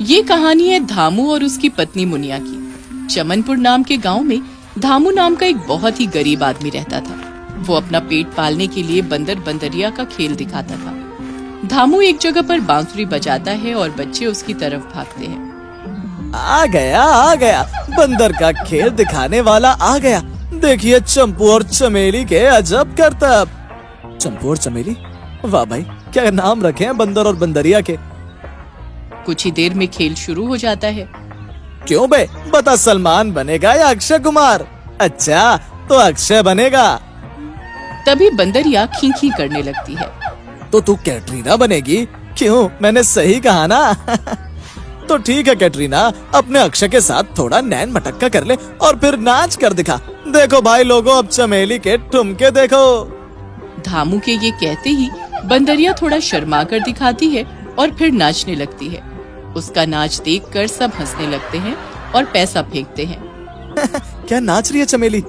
ये कहानी है धामू और उसकी पत्नी मुनिया की। चमनपुर नाम के गांव में धामू नाम का एक बहुत ही गरीब आदमी रहता था। वो अपना पेट पालने के लिए बंदर बंदरिया का खेल दिखाता था। धामू एक जगह पर बांसुरी बजाता है और बच्चे उसकी तरफ भागते हैं। आ गया बंदर का खेल दिखाने वाला आ गया। देखिए चंपू और चमेली के अजब करतब। चंपू और चमेली, वाह भाई, क्या नाम रखे हैं बंदर और बंदरिया के। कुछ ही देर में खेल शुरू हो जाता है। क्यों बे, बता सलमान बनेगा या अक्षय कुमार? अच्छा तो अक्षय बनेगा। तभी बंदरिया खींखी करने लगती है। तो तू कैटरीना बनेगी? क्यों, मैंने सही कहा ना? तो ठीक है कैटरीना, अपने अक्षय के साथ थोड़ा नैन मटक्का कर ले और फिर नाच कर दिखा। देखो भाई लोगों, अब चमेली के ठुमके देखो। धामू के ये कहते ही बंदरिया थोड़ा शर्मा कर दिखाती है और फिर नाचने लगती है। उसका नाच देखकर सब हंसने लगते हैं और पैसा फेंकते हैं। क्या नाच रही है चमेली?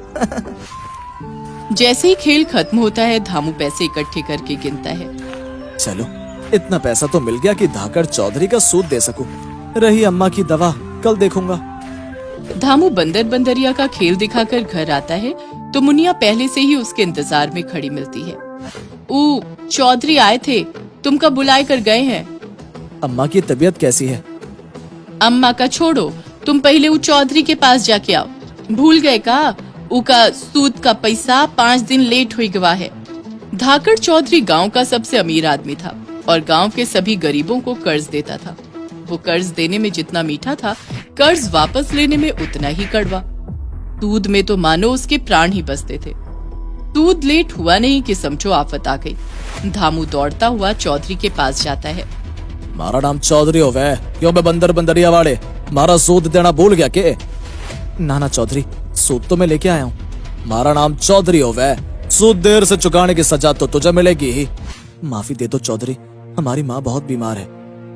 जैसे ही खेल खत्म होता है, धामू पैसे इकट्ठे करके गिनता है। चलो, इतना पैसा तो मिल गया कि धाकड़ चौधरी का सूद दे सकूं। रही अम्मा की दवा, कल देखूंगा। धामू बंदर बंदरिया का खेल दिखाकर घर आता है तो मुनिया पहले से ही उसके इंतजार में खड़ी मिलती है। चौधरी आए थे, तुम कब बुलाए कर गए हैं? अम्मा की तबीयत कैसी है? अम्मा का छोड़ो, तुम पहले वो चौधरी के पास जाके आओ। भूल गए का? उका सूद का पैसा 5 दिन लेट हुई गवा है। धाकड़ चौधरी गांव का सबसे अमीर आदमी था और गांव के सभी गरीबों को कर्ज देता था। वो कर्ज देने में जितना मीठा था, कर्ज वापस लेने में उतना ही कड़वा। सूद में तो मानो उसके प्राण ही बसते थे। सूद लेट हुआ नहीं कि समझो आफत आ गई। धामू दौड़ता हुआ चौधरी के पास जाता है। मारा नाम चौधरी होवे, क्यों बे बंदर बंदरिया वाले, मारा सूद देना भूल गया के? ना चौधरी, सूद तो मैं लेके आया हूँ। मारा नाम चौधरी होवे, सूद देर से चुकाने की सजा तो तुझे मिलेगी ही। माफी दे दो चौधरी, हमारी माँ बहुत बीमार है।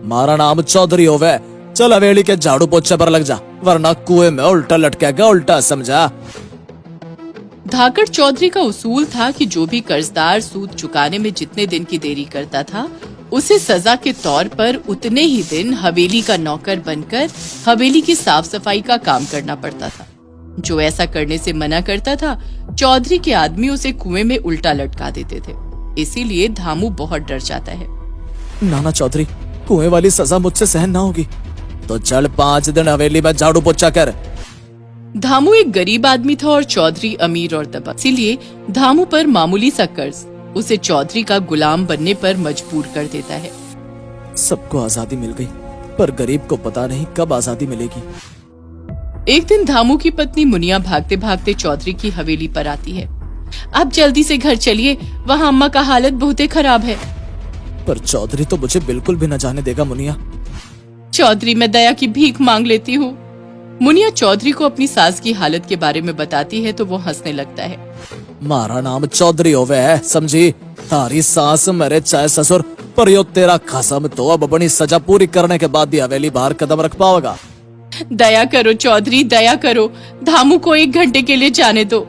मारा नाम चौधरी होवे, चल हवेली के झाड़ू पोछे पर लग जा, वरना कुएं में उल्टा लटकेगा, उल्टा समझा। धाकड़ चौधरी का उसूल था कि जो भी कर्जदार सूद चुकाने में जितने दिन की देरी करता था, उसे सजा के तौर पर उतने ही दिन हवेली का नौकर बनकर हवेली की साफ सफाई का काम करना पड़ता था। जो ऐसा करने से मना करता था, चौधरी के आदमी उसे कुएं में उल्टा लटका देते थे। इसीलिए धामू बहुत डर जाता है। नाना चौधरी, कुएं वाली सजा मुझसे सहन ना होगी, तो चल 5 दिन हवेली में झाड़ू पोछा कर। धामू एक गरीब आदमी था और चौधरी अमीर और दबंग, इसीलिए धामू पर मामूली सा कर्ज उसे चौधरी का गुलाम बनने पर मजबूर कर देता है। सबको आजादी मिल गई, पर गरीब को पता नहीं कब आजादी मिलेगी। एक दिन धामू की पत्नी मुनिया भागते भागते चौधरी की हवेली पर आती है। आप जल्दी से घर चलिए, वहाँ अम्मा का हालत बहुत खराब है। पर चौधरी तो मुझे बिल्कुल भी न जाने देगा मुनिया। चौधरी, मैं दया की भीख मांग लेती हूँ। मुनिया चौधरी को अपनी सास की हालत के बारे में बताती है तो वो हंसने लगता है। मारा नाम चौधरी होवे है, समझी? तारी सास मेरे चाहे ससुर, पर यो तेरा कसम तो अब अपनी सजा पूरी करने के बाद ही हवेली बाहर कदम रख पाओगा। दया करो चौधरी, दया करो, धामू को 1 घंटे के लिए जाने दो।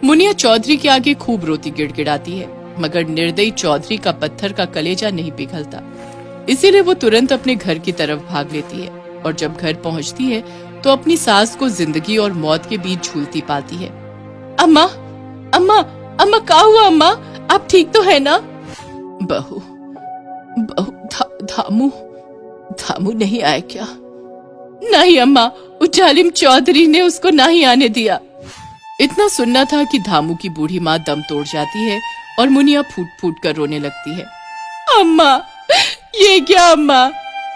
मुनिया चौधरी के आगे खूब रोती गिड़गिड़ाती है, मगर निर्दयी चौधरी का पत्थर का कलेजा नहीं पिघलता। इसीलिए वो तुरंत अपने घर की तरफ भाग लेती है और जब घर पहुंचती है तो अपनी सास को जिंदगी और मौत के बीच झूलती पाती है। अम्मा, अम्मा, अम्मा, क्या हुआ अम्मा? आप ठीक तो है ना? बहू, धामू नहीं आया क्या? नहीं अम्मा, उस जालिम चौधरी ने उसको नहीं आने दिया। इतना सुनना था कि धामू की बूढ़ी माँ दम तोड़ जाती है और मुनिया फूट फूट कर रोने लगती है। अम्मा, ये क्या अम्मा,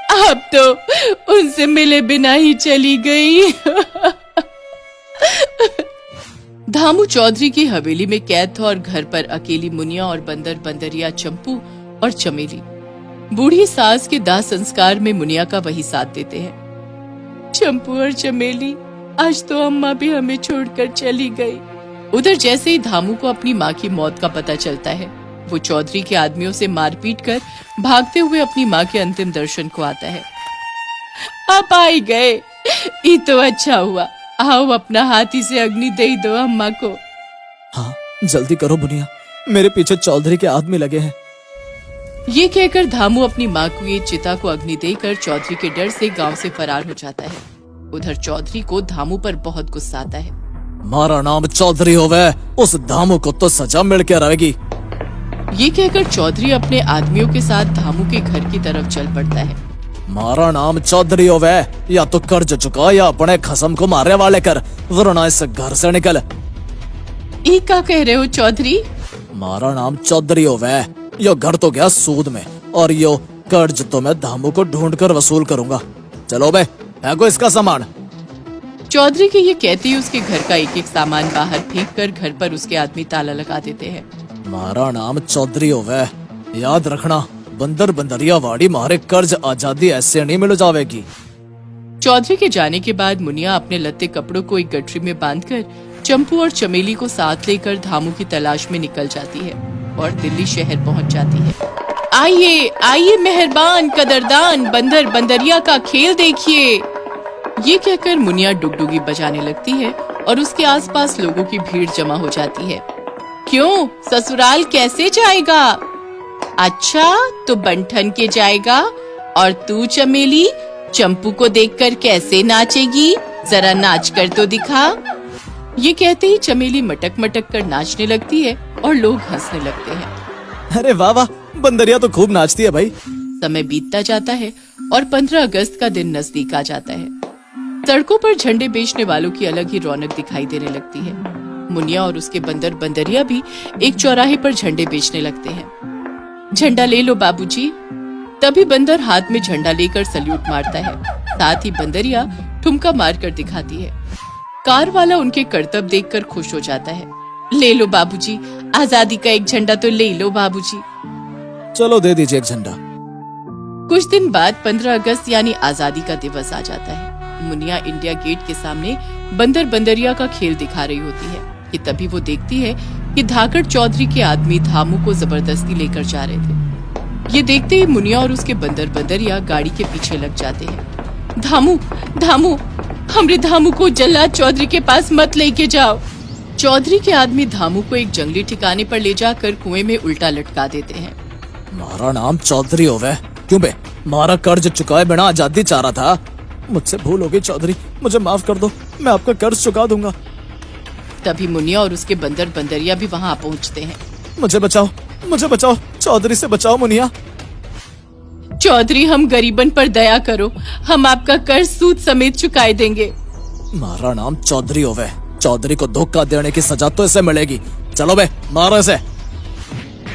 आप तो उनसे मिले बिना ही चली गई। धामू चौधरी की हवेली में कैद था और घर पर अकेली मुनिया और बंदर बंदरिया, चंपू और चमेली। बूढ़ी सास के दाह संस्कार में मुनिया का वही साथ देते हैं। चंपू और चमेली, आज तो अम्मा भी हमें छोड़कर चली गई। उधर जैसे ही धामू को अपनी माँ की मौत का पता चलता है, वो चौधरी के आदमियों से मारपीट कर भागते हुए अपनी माँ के अंतिम दर्शन को आता है। आप आ गए, ये तो अच्छा हुआ। आओ अपना हाथी से अग्नि दे दो अम्मा को। हाँ, जल्दी करो बुनिया, मेरे पीछे चौधरी के आदमी लगे हैं। ये कहकर धामू अपनी माँ को ये चिता को अग्नि देकर चौधरी के डर से गांव से फरार हो जाता है। उधर चौधरी को धामू पर बहुत गुस्सा आता है। मारा नाम चौधरी होवे, उस धामू को तो सजा मिल के रहेगी। ये कहकर चौधरी अपने आदमियों के साथ धामू के घर की तरफ चल पड़ता है। मारा नाम चौधरी होवे, या तो कर्ज चुका या अपने खसम को मारने वाले कर, वरना इस घर से निकल। ये क्या कह रहे हो चौधरी? मारा नाम चौधरी होवे, यो घर तो गया सूद में, और यो कर्ज तो मैं धामू को ढूंढ कर वसूल करूंगा। चलो बे, फेंको इसका सामान। चौधरी के ये कहते ही उसके घर का एक एक सामान बाहर फेंक कर घर पर उसके आदमी ताला लगा देते हैं। मारा नाम चौधरी होवे, याद रखना, बंदर बंदरिया वाड़ी मारे कर्ज आजादी ऐसे नहीं मिल जावेगी। चौधरी के जाने के बाद मुनिया अपने लत्ते कपड़ों को एक गठरी में बांधकर चंपू और चमेली को साथ लेकर धामू की तलाश में निकल जाती है और दिल्ली शहर पहुंच जाती है। आइए आइए मेहरबान कदरदान, बंदर बंदरिया का खेल देखिए। ये कहकर मुनिया डुगडुगी बजाने लगती है और उसके आसपास लोगों की भीड़ जमा हो जाती है। क्यों, ससुराल कैसे जाएगा? अच्छा, तो बंठन के जाएगा। और तू चमेली, चंपू को देखकर कैसे नाचेगी? जरा नाच कर तो दिखा। ये कहते ही चमेली मटक मटक कर नाचने लगती है और लोग हंसने लगते हैं। अरे वाह वाह, बंदरिया तो खूब नाचती है भाई। समय बीतता जाता है और 15 अगस्त का दिन नजदीक आ जाता है। सड़कों पर झंडे बेचने वालों की अलग ही रौनक दिखाई देने लगती है। मुनिया और उसके बंदर बंदरिया भी एक चौराहे पर झंडे बेचने लगते हैं। झंडा ले लो बाबूजी। तभी बंदर हाथ में झंडा लेकर सल्यूट मारता है। साथ ही बंदरिया ठुमका मार कर दिखाती है। कार वाला उनके करतब देखकर खुश हो जाता है। ले लो बाबूजी, आजादी का एक झंडा तो ले लो बाबूजी। चलो दे दीजिए एक झंडा। कुछ दिन बाद 15 अगस्त यानी आजादी का दिवस आ जाता है। मुनिया इंडिया गेट के सामने बंदर बंदरिया का खेल दिखा रही होती है कि तभी वो देखती है कि धाकड़ चौधरी के आदमी धामू को जबरदस्ती लेकर जा रहे थे। ये देखते ही मुनिया और उसके बंदर बंदरिया गाड़ी के पीछे लग जाते हैं। धामू धामू, हमरे धामू को जल्लाद चौधरी के पास मत लेके जाओ। चौधरी के आदमी धामू को एक जंगली ठिकाने पर ले जाकर कुएं में उल्टा लटका देते हैं। मारा नाम चौधरी होवे, क्यों बे, मारा कर्ज चुकाए बिना आजादी चाह रहा था। मुझसे भूल हो गई चौधरी, मुझे माफ कर दो, मैं आपका कर्ज चुका दूंगा। तभी मुनिया और उसके बंदर बंदरिया भी वहां पहुंचते हैं। मुझे बचाओ, मुझे बचाओ, चौधरी से बचाओ मुनिया। चौधरी, हम गरीबन पर दया करो, हम आपका कर्ज सूद समेत चुकाए देंगे। मारा नाम चौधरी होवे, चौधरी को धोखा देने की सजा तो इसे मिलेगी। चलो बे, मारो इसे।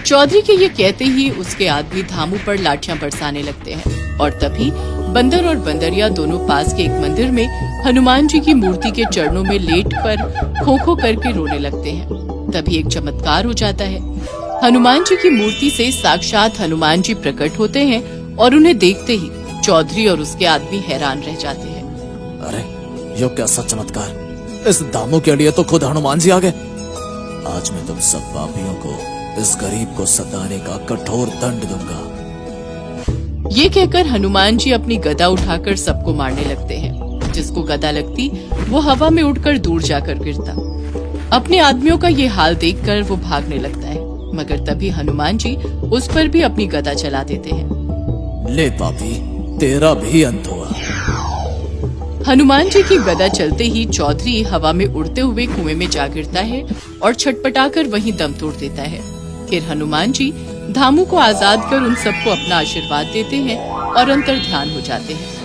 चौधरी के ये कहते ही उसके आदमी धामू पर लाठियां बरसाने लगते हैं और तभी बंदर और बंदरिया दोनों पास के एक मंदिर में हनुमान जी की मूर्ति के चरणों में लेट कर खो खो करके रोने लगते हैं। तभी एक चमत्कार हो जाता है। हनुमान जी की मूर्ति से साक्षात हनुमान जी प्रकट होते हैं और उन्हें देखते ही चौधरी और उसके आदमी हैरान रह जाते हैं। अरे यो कैसा चमत्कार, इस दामू के लिए तो खुद हनुमान जी आ गए। आज मैं तुम सब पापियों को, इस गरीब को सताने का कठोर दंड दूंगा। ये कहकर हनुमान जी अपनी गदा उठाकर सबको मारने लगते हैं। जिसको गदा लगती वो हवा में उड़कर दूर जाकर गिरता। अपने आदमियों का ये हाल देखकर वो भागने लगता है, मगर तभी हनुमान जी उस पर भी अपनी गदा चला देते हैं। ले पापी, तेरा भी अंत हुआ। हनुमान जी की गदा चलते ही चौधरी हवा में उड़ते हुए कुएं में जा गिरता है और छटपटाकर वहीं दम तोड़ देता है। फिर हनुमान जी धामू को आजाद कर उन सबको अपना आशीर्वाद देते हैं और अंतर ध्यान हो जाते हैं।